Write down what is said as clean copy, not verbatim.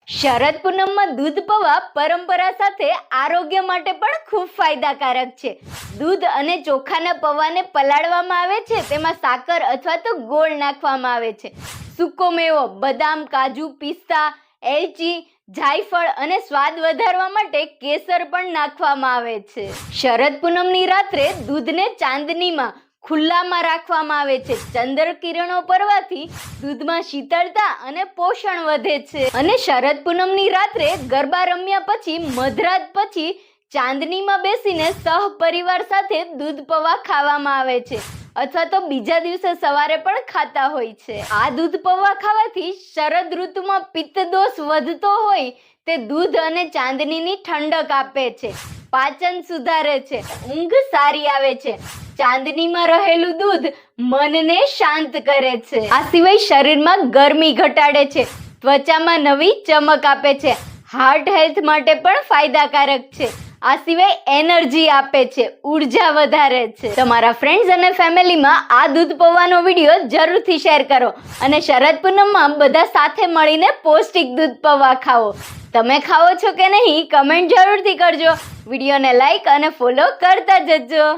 શરદ પૂનમમાં દૂધ પૌવા પરંપરા સાથે આરોગ્ય માટે પણ ખૂબ ફાયદાકારક છે. દૂધ અને ચોખાના પૌવાને પલાળવામાં આવે છે, તેમાં સાકર અથવા તો ગોળ નાખવામાં આવે છે. સૂકો મેવો બદામ, કાજુ, પિસ્તા, એલચી, જાયફળ અને સ્વાદ વધારવા માટે કેસર પણ નાખવામાં આવે છે. શરદ પૂનમની રાત્રે દૂધને ચાંદનીમાં ખુલ્લામાં રાખવામાં આવે છે. ચંદ્ર કિરણો પડવાથી દૂધમાં શીતળતા અને પોષણ વધે છે. અને શરદ પૂનમની રાત્રે ગરબા રમ્યા પછી મધરાત પછી ચાંદનીમાં બેસીને સહપરિવાર સાથે દૂધ પૌવા ખાવામાં આવે છે, અથવા તો બીજા દિવસે સવારે પણ ખાતા હોય છે. આ દૂધ પૌવા ખાવાથી શરદ ઋતુમાં પિત્ત દોષ વધતો હોય તે દૂધ અને ચાંદનીની ઠંડક આપે છે, પાચન સુધારે છે, ઊંઘ સારી આવે છે. ચાંદનીમાં રહેલું દૂધ મનને શાંત કરે છે. આ સિવાય શરીરમાં ગરમી ઘટાડે છે, ત્વચામાં નવી ચમક આપે છે, હાર્ટ હેલ્થ માટે પણ ફાયદાકારક છે. આ સિવાય એનર્જી આપે છે, ઉર્જા વધારે છે. તમારા ફ્રેન્ડ્સ અને ફેમિલીમાં આ દૂધ પૌવાનો વિડીયો જરૂરથી શેર કરો અને શરદ પૂનમમાં બધા સાથે મળીને પૌષ્ટિક દૂધ પૌવા ખાઓ. તમે ખાઓ છો કે નહીં કમેન્ટ જરૂરથી કરજો. વિડીયોને લાઈક અને ફોલો કરતા જજો.